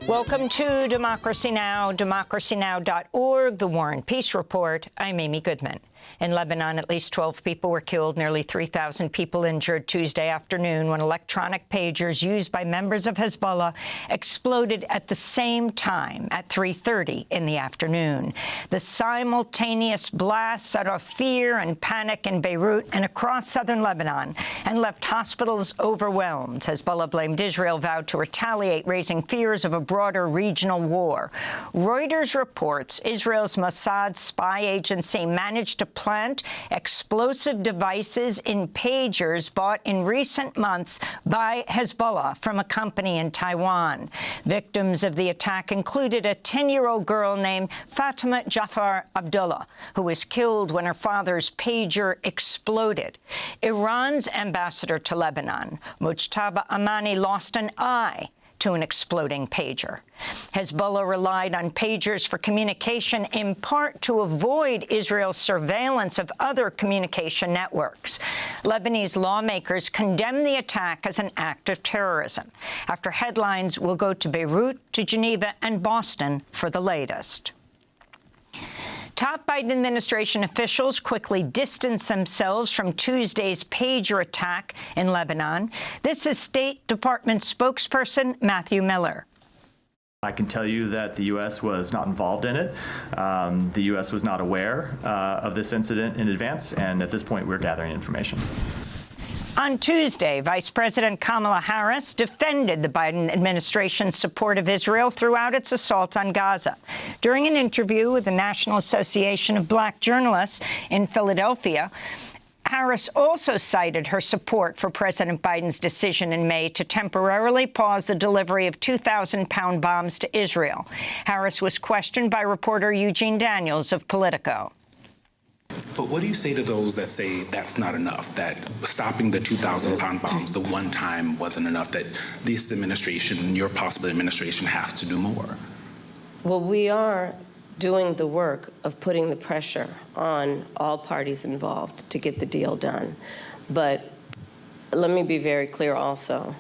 Welcome to Democracy Now!, democracynow.org, The War and Peace Report. I'm Amy Goodman. In Lebanon, at least 12 people were killed, nearly 3,000 people injured Tuesday afternoon when electronic pagers used by members of Hezbollah exploded at the same time at 3:30 in the afternoon. The simultaneous blast set off fear and panic in Beirut and across southern Lebanon and left hospitals overwhelmed. Hezbollah blamed Israel, vowed to retaliate, raising fears of a broader regional war. Reuters reports Israel's Mossad spy agency managed to plant explosive devices in pagers bought in recent months by Hezbollah from a company in Taiwan. Victims of the attack included a 10-year-old girl named Fatima Jafar Abdullah, who was killed when her father's pager exploded. Iran's ambassador to Lebanon, Mujtaba Amani, lost an eye to an exploding pager. Hezbollah relied on pagers for communication, in part to avoid Israel's surveillance of other communication networks. Lebanese lawmakers condemn the attack as an act of terrorism. After headlines, we'll go to Beirut, to Geneva, and Boston for the latest. Top Biden administration officials quickly distanced themselves from Tuesday's pager attack in Lebanon. This is State Department spokesperson Matthew Miller. I can tell you that the U.S. was not involved in it. The U.S. was not aware of this incident in advance, and at this point, we're gathering information. On Tuesday, Vice President Kamala Harris defended the Biden administration's support of Israel throughout its assault on Gaza. During an interview with the National Association of Black Journalists in Philadelphia, Harris also cited her support for President Biden's decision in May to temporarily pause the delivery of 2,000-pound bombs to Israel. Harris was questioned by reporter Eugene Daniels of Politico. But what do you say to those that say that's not enough, that stopping the 2,000-pound bombs the one time wasn't enough, that this administration, your possible administration, has to do more? Well, we are doing the work of putting the pressure on all parties involved to get the deal done. But let me be very clear also.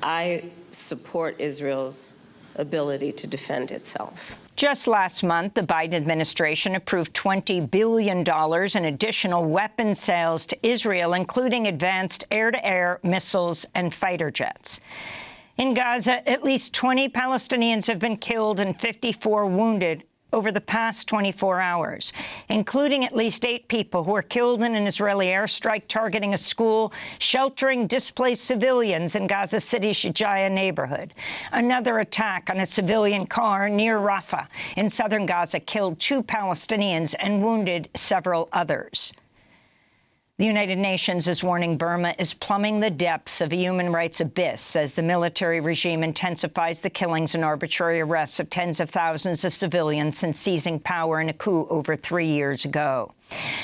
I support Israel's ability to defend itself. Just last month, the Biden administration approved $20 billion in additional weapons sales to Israel, including advanced air-to-air missiles and fighter jets. In Gaza, at least 20 Palestinians have been killed and 54 wounded over the past 24 hours, including at least 8 people who were killed in an Israeli airstrike targeting a school sheltering displaced civilians in Gaza City's Shijaya neighborhood. Another attack on a civilian car near Rafah in southern Gaza killed 2 Palestinians and wounded several others. The United Nations is warning Burma is plumbing the depths of a human rights abyss as the military regime intensifies the killings and arbitrary arrests of tens of thousands of civilians since seizing power in a coup over 3 years ago.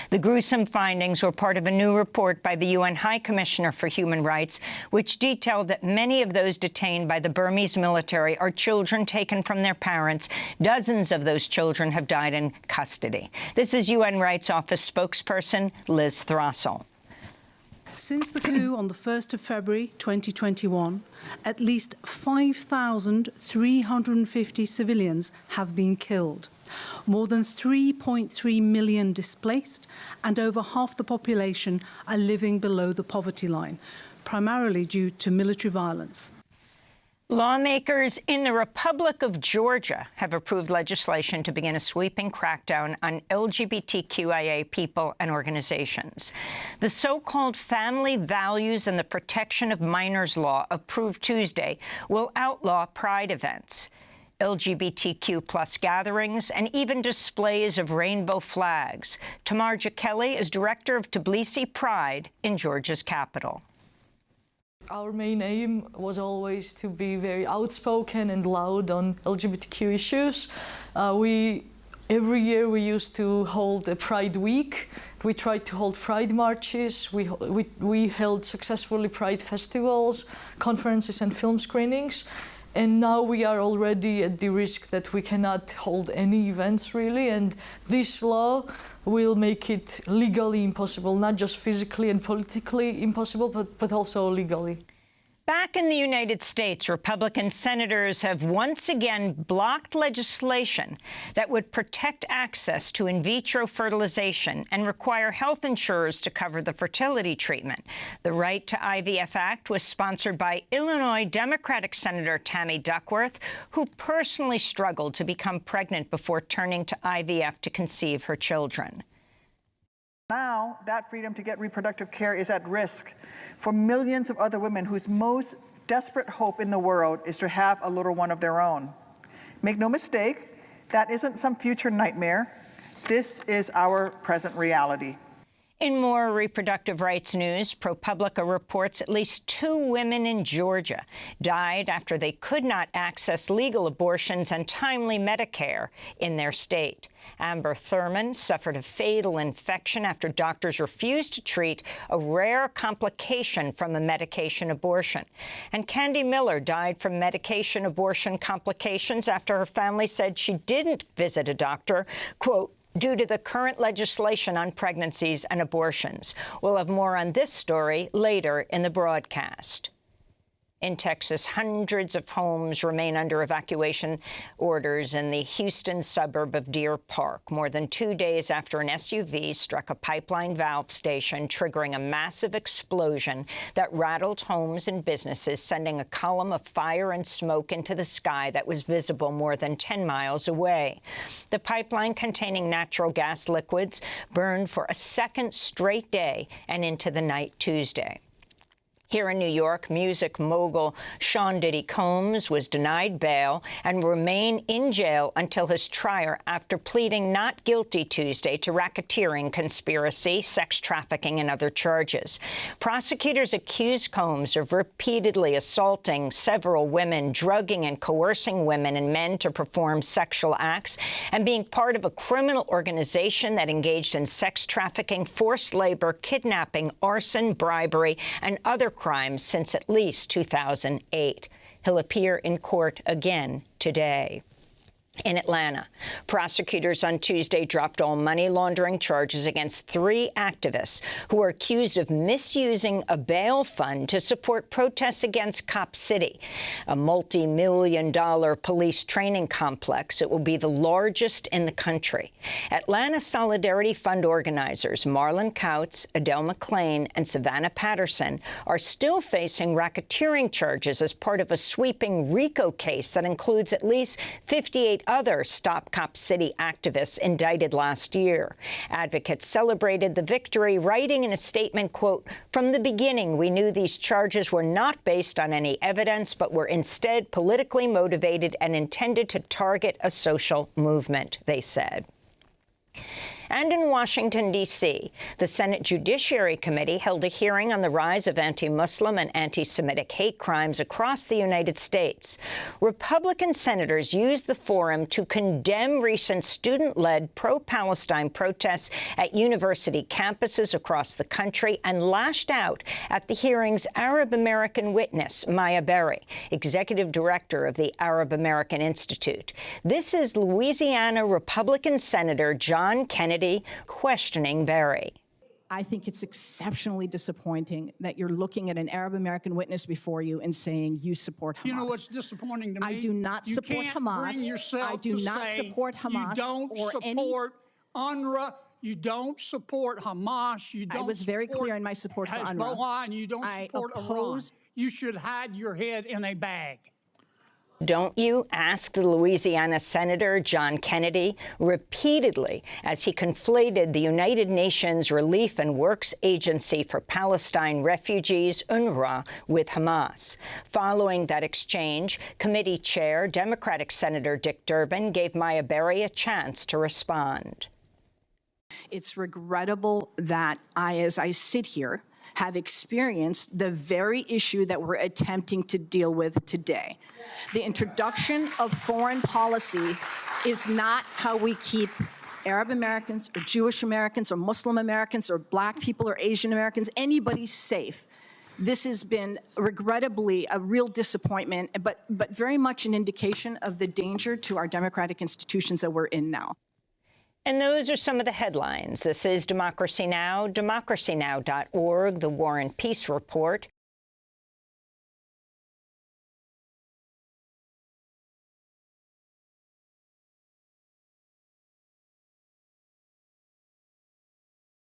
The gruesome findings were part of a new report by the UN High Commissioner for Human Rights, which detailed that many of those detained by the Burmese military are children taken from their parents. Dozens of those children have died in custody. This is UN Rights Office spokesperson Liz Throssell. Since the coup on the 1st of February 2021, at least 5,350 civilians have been killed. More than 3.3 million displaced, and over half the population are living below the poverty line, primarily due to military violence. Lawmakers in the Republic of Georgia have approved legislation to begin a sweeping crackdown on LGBTQIA people and organizations. The so-called Family Values and the Protection of Minors Law, approved Tuesday, will outlaw pride events, LGBTQ+ gatherings, and even displays of rainbow flags. Tamarja Kelly is director of Tbilisi Pride in Georgia's capital. Our main aim was always to be very outspoken and loud on LGBTQ issues. Every year we used to hold a Pride Week. We tried to hold Pride marches. We held successfully Pride festivals, conferences and film screenings. And now we are already at the risk that we cannot hold any events really. And this law will make it legally impossible, not just physically and politically impossible, but also legally. Back in the United States, Republican senators have once again blocked legislation that would protect access to in vitro fertilization and require health insurers to cover the fertility treatment. The Right to IVF Act was sponsored by Illinois Democratic Senator Tammy Duckworth, who personally struggled to become pregnant before turning to IVF to conceive her children. Now, that freedom to get reproductive care is at risk for millions of other women whose most desperate hope in the world is to have a little one of their own. Make no mistake, that isn't some future nightmare. This is our present reality. In more reproductive rights news, ProPublica reports at least 2 women in Georgia died after they could not access legal abortions and timely Medicare in their state. Amber Thurman suffered a fatal infection after doctors refused to treat a rare complication from a medication abortion. And Candy Miller died from medication abortion complications after her family said she didn't visit a doctor, quote, due to the current legislation on pregnancies and abortions. We'll have more on this story later in the broadcast. In Texas, hundreds of homes remain under evacuation orders in the Houston suburb of Deer Park, more than 2 days after an SUV struck a pipeline valve station, triggering a massive explosion that rattled homes and businesses, sending a column of fire and smoke into the sky that was visible more than 10 miles away. The pipeline containing natural gas liquids burned for a second straight day and into the night Tuesday. Here in New York, music mogul Sean Diddy Combs was denied bail and will remain in jail until his trial after pleading not guilty Tuesday to racketeering, conspiracy, sex trafficking, and other charges. Prosecutors accused Combs of repeatedly assaulting several women, drugging and coercing women and men to perform sexual acts, and being part of a criminal organization that engaged in sex trafficking, forced labor, kidnapping, arson, bribery, and other crimes since at least 2008. He'll appear in court again today. In Atlanta, prosecutors on Tuesday dropped all money laundering charges against 3 activists who were accused of misusing a bail fund to support protests against Cop City, a multi-million-dollar police training complex. It will be the largest in the country. Atlanta Solidarity Fund organizers Marlon Kautz, Adele McClain, and Savannah Patterson are still facing racketeering charges as part of a sweeping RICO case that includes at least 58 other Stop Cop City activists indicted last year. Advocates celebrated the victory, writing in a statement, quote, "From the beginning, we knew these charges were not based on any evidence, but were instead politically motivated and intended to target a social movement," they said. And in Washington, D.C., the Senate Judiciary Committee held a hearing on the rise of anti-Muslim and anti-Semitic hate crimes across the United States. Republican senators used the forum to condemn recent student-led pro-Palestine protests at university campuses across the country and lashed out at the hearing's Arab American witness, Maya Berry, executive director of the Arab American Institute. This is Louisiana Republican Senator John Kennedy questioning Berry. I think it's exceptionally disappointing that you're looking at an Arab American witness before you and saying you support Hamas. You know what's disappointing to me? I do not support Hamas. Bring yourself I do to not say support Hamas. You don't or support UNRWA. You don't support Hamas. You don't. I was very clear in my support for UNRWA. Hezbollah, and you don't support Iran. You should hide your head in a bag. Don't you? Asked the Louisiana Senator John Kennedy repeatedly as he conflated the United Nations Relief and Works Agency for Palestine Refugees, UNRWA, with Hamas. Following that exchange, committee chair Democratic Senator Dick Durbin gave Maya Berry a chance to respond. It's regrettable that as I sit here, have experienced the very issue that we're attempting to deal with today. The introduction of foreign policy is not how we keep Arab Americans or Jewish Americans or Muslim Americans or Black people or Asian Americans, anybody safe. This has been regrettably a real disappointment, but very much an indication of the danger to our democratic institutions that we're in now. And those are some of the headlines. This is Democracy Now!, democracynow.org, the War and Peace Report.